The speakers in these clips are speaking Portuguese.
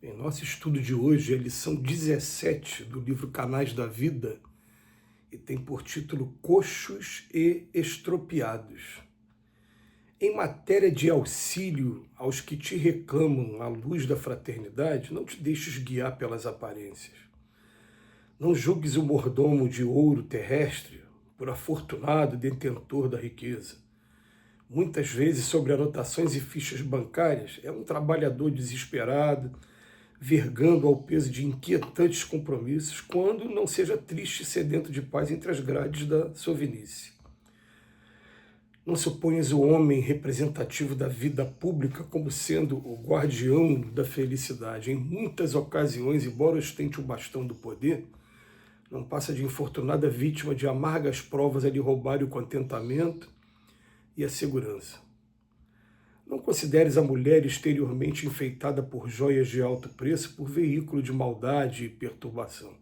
Em nosso estudo de hoje, é a lição 17 do livro Canais da Vida e tem por título Coxos e Estropiados. Em matéria de auxílio aos que te reclamam à luz da fraternidade, não te deixes guiar pelas aparências. Não julgues o mordomo de ouro terrestre por afortunado detentor da riqueza. Muitas vezes, sobre anotações e fichas bancárias, é um trabalhador desesperado, vergando ao peso de inquietantes compromissos, quando não seja triste e sedento de paz entre as grades da sovinice. Não suponhas o homem representativo da vida pública como sendo o guardião da felicidade. Em muitas ocasiões, embora ostente o bastão do poder, não passa de infortunada vítima de amargas provas a lhe roubarem o contentamento e a segurança. Não consideres a mulher exteriormente enfeitada por joias de alto preço por veículo de maldade e perturbação.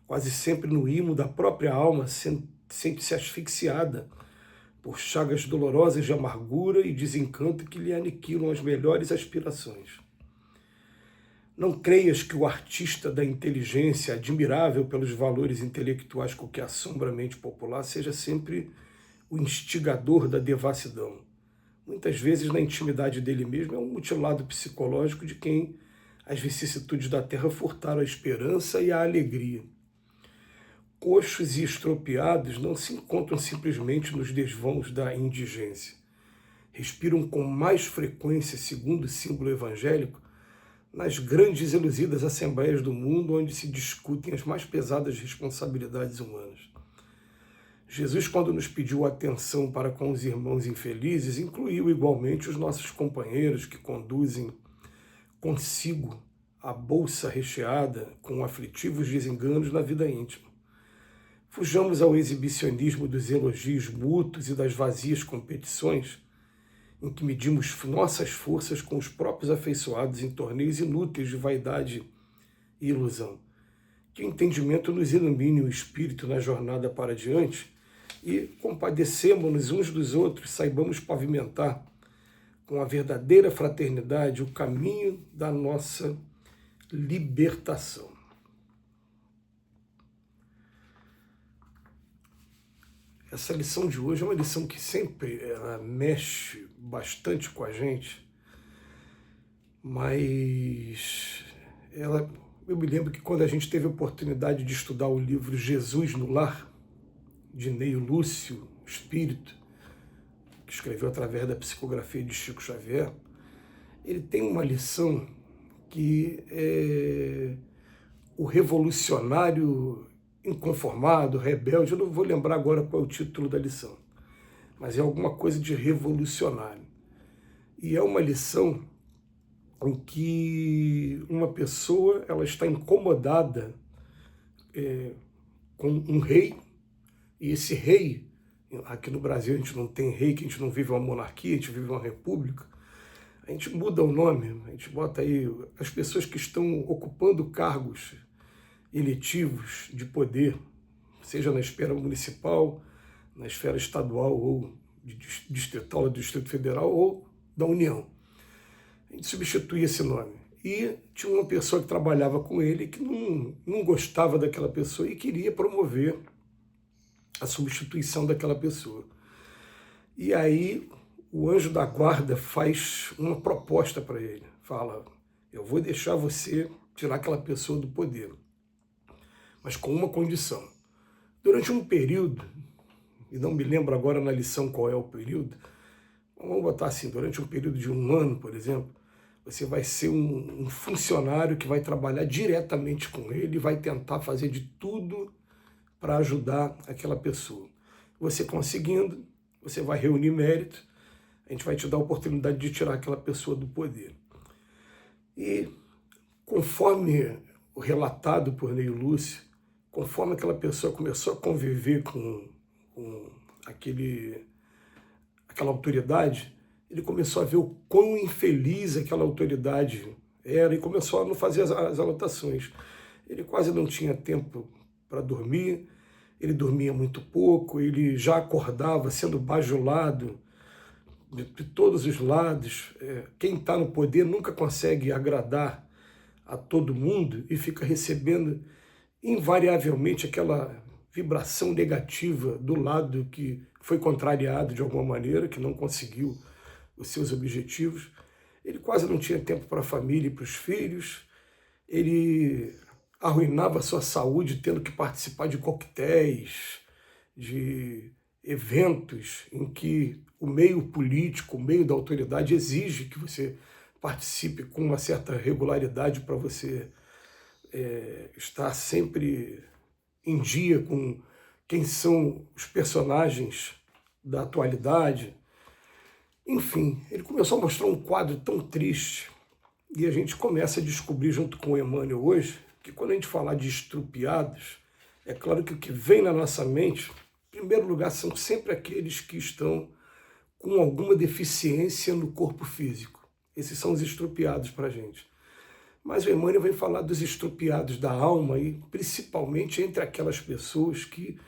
Quase sempre no imo da própria alma sente-se asfixiada por chagas dolorosas de amargura e desencanto que lhe aniquilam as melhores aspirações. Não creias que o artista da inteligência, admirável pelos valores intelectuais com que assombra a mente popular, seja sempre o instigador da devassidão. Muitas vezes, na intimidade dele mesmo, é um mutilado psicológico de quem as vicissitudes da terra furtaram a esperança e a alegria. Coxos e estropiados não se encontram simplesmente nos desvãos da indigência. Respiram com mais frequência, segundo o símbolo evangélico, nas grandes e eluzidas assembleias do mundo, onde se discutem as mais pesadas responsabilidades humanas. Jesus, quando nos pediu atenção para com os irmãos infelizes, incluiu igualmente os nossos companheiros que conduzem consigo a bolsa recheada com aflitivos desenganos na vida íntima. Fujamos ao exibicionismo dos elogios mútuos e das vazias competições, em que medimos nossas forças com os próprios afeiçoados em torneios inúteis de vaidade e ilusão. Que o entendimento nos ilumine o espírito na jornada para diante e compadecemos-nos uns dos outros, saibamos pavimentar com a verdadeira fraternidade o caminho da nossa libertação. Essa lição de hoje é uma lição que sempre ela mexe bastante com a gente, mas eu me lembro que quando a gente teve a oportunidade de estudar o livro Jesus no Lar, de Neio Lúcio Espírito, que escreveu através da psicografia de Chico Xavier, ele tem uma lição que é o revolucionário inconformado, rebelde, eu não vou lembrar agora qual é o título da lição, mas é alguma coisa de revolucionário. E é uma lição em que uma pessoa ela está incomodada com um rei, e esse rei, aqui no Brasil a gente não tem rei, que a gente não vive uma monarquia, a gente vive uma república, a gente muda o nome, a gente bota aí as pessoas que estão ocupando cargos eletivos de poder, seja na esfera municipal, na esfera estadual ou distrital, do Distrito Federal ou da União. A gente substitui esse nome. E tinha uma pessoa que trabalhava com ele que não gostava daquela pessoa e queria promover a substituição daquela pessoa. E aí o anjo da guarda faz uma proposta para ele. Fala, eu vou deixar você tirar aquela pessoa do poder, mas com uma condição. Durante um período, e não me lembro agora na lição qual é o período, vamos botar assim, durante um período de 1 ano, por exemplo, você vai ser um funcionário que vai trabalhar diretamente com ele e vai tentar fazer de tudo para ajudar aquela pessoa. Você conseguindo, você vai reunir mérito, a gente vai te dar a oportunidade de tirar aquela pessoa do poder. E conforme o relatado por Neio Lúcio, conforme aquela pessoa começou a conviver com aquela autoridade, ele começou a ver o quão infeliz aquela autoridade era e começou a não fazer as anotações. Ele quase não tinha tempo para dormir, ele dormia muito pouco, ele já acordava sendo bajulado de todos os lados. Quem está no poder nunca consegue agradar a todo mundo e fica recebendo invariavelmente aquela vibração negativa do lado que foi contrariado de alguma maneira, que não conseguiu os seus objetivos. Ele quase não tinha tempo para a família e para os filhos, ele arruinava a sua saúde tendo que participar de coquetéis, de eventos em que o meio político, o meio da autoridade exige que você participe com uma certa regularidade para você estar sempre em dia com quem são os personagens da atualidade. Enfim, ele começou a mostrar um quadro tão triste e a gente começa a descobrir junto com o Emmanuel hoje que quando a gente falar de estrupiados, é claro que o que vem na nossa mente, em primeiro lugar, são sempre aqueles que estão com alguma deficiência no corpo físico. Esses são os estrupiados para a gente. Mas o Emmanuel vem falar dos estrupiados da alma e principalmente entre aquelas pessoas que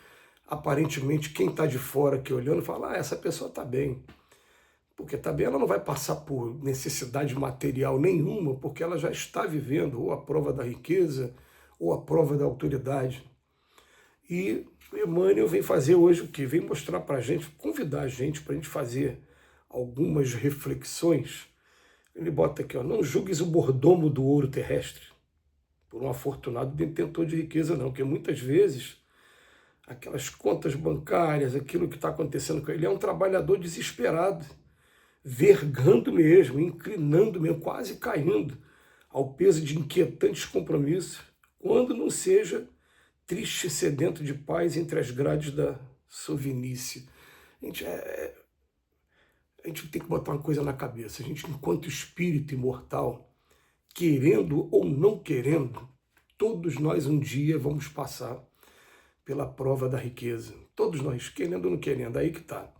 aparentemente quem está de fora aqui olhando fala, essa pessoa está bem. Porque está bem, ela não vai passar por necessidade material nenhuma, porque ela já está vivendo ou a prova da riqueza ou a prova da autoridade. E o Emmanuel vem fazer hoje o quê? Vem mostrar para a gente, convidar a gente para a gente fazer algumas reflexões. Ele bota aqui, ó, não julgues o mordomo do ouro terrestre por um afortunado detentor de riqueza, não, porque muitas vezes aquelas contas bancárias, aquilo que está acontecendo com ele, é um trabalhador desesperado, vergando mesmo, inclinando mesmo, quase caindo ao peso de inquietantes compromissos, quando não seja triste e sedento de paz entre as grades da sovinice. A gente tem que botar uma coisa na cabeça. A gente, enquanto espírito imortal, querendo ou não querendo, todos nós um dia vamos passar pela prova da riqueza. Todos nós, querendo ou não querendo, aí que está.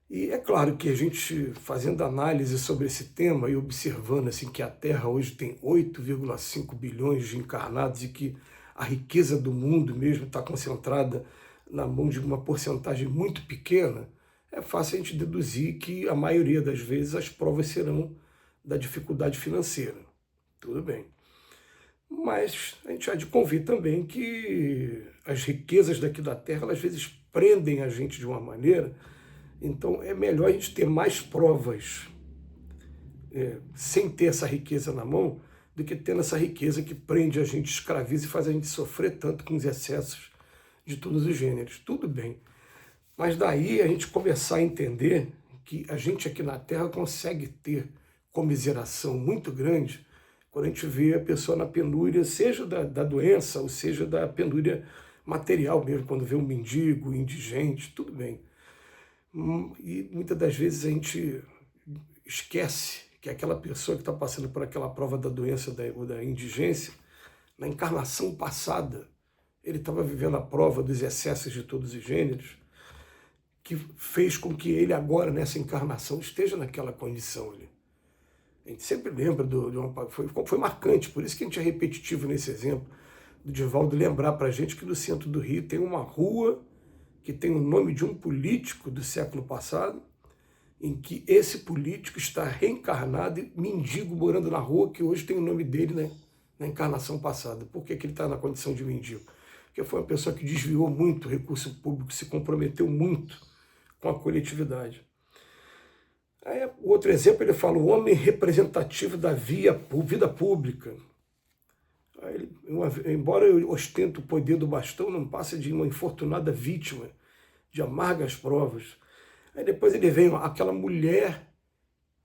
E é claro que a gente, fazendo análise sobre esse tema e observando assim, que a Terra hoje tem 8,5 bilhões de encarnados e que a riqueza do mundo mesmo está concentrada na mão de uma porcentagem muito pequena, é fácil a gente deduzir que a maioria das vezes as provas serão da dificuldade financeira. Tudo bem. Mas a gente há de convir também que as riquezas daqui da Terra, elas, às vezes, prendem a gente de uma maneira. Então é melhor a gente ter mais provas sem ter essa riqueza na mão do que tendo essa riqueza que prende a gente, escraviza e faz a gente sofrer tanto com os excessos de todos os gêneros. Tudo bem. Mas daí a gente começar a entender que a gente aqui na Terra consegue ter comiseração muito grande quando a gente vê a pessoa na penúria, seja da doença ou seja da penúria material mesmo, quando vê um mendigo, um indigente, tudo bem. E muitas das vezes a gente esquece que aquela pessoa que está passando por aquela prova da doença ou da indigência, na encarnação passada, ele estava vivendo a prova dos excessos de todos os gêneros, que fez com que ele agora, nessa encarnação, esteja naquela condição ali. A gente sempre lembra foi marcante, por isso que a gente é repetitivo nesse exemplo, do Divaldo lembrar para a gente que no centro do Rio tem uma rua que tem o nome de um político do século passado, em que esse político está reencarnado e mendigo morando na rua, que hoje tem o nome dele, né, na encarnação passada. Por que ele está na condição de mendigo? Porque foi uma pessoa que desviou muito o recurso público, se comprometeu muito com a coletividade. Aí, o outro exemplo, ele fala o homem representativo da vida pública. Aí embora eu ostente o poder do bastão, não passa de uma infortunada vítima de amargas provas. Aí depois ele vem aquela mulher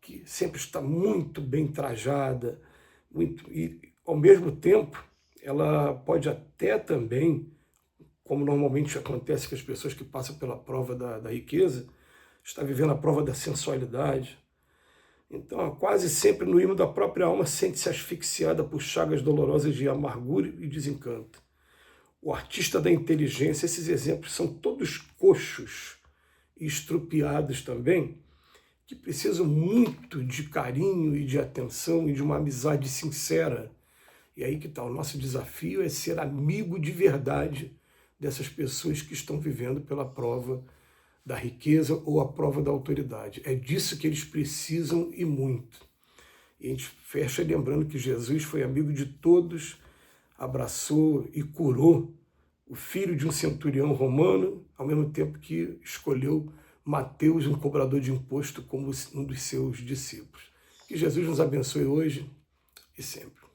que sempre está muito bem trajada, e ao mesmo tempo ela pode até também, como normalmente acontece com as pessoas que passam pela prova da riqueza, está vivendo a prova da sensualidade. Então, quase sempre no imo da própria alma sente-se asfixiada por chagas dolorosas de amargura e desencanto. O artista da inteligência, esses exemplos são todos coxos e estrupiados também, que precisam muito de carinho e de atenção e de uma amizade sincera. E aí que está, o nosso desafio é ser amigo de verdade dessas pessoas que estão vivendo pela prova da riqueza ou a prova da autoridade. É disso que eles precisam e muito. E a gente fecha lembrando que Jesus foi amigo de todos, abraçou e curou o filho de um centurião romano, ao mesmo tempo que escolheu Mateus, um cobrador de imposto, como um dos seus discípulos. Que Jesus nos abençoe hoje e sempre.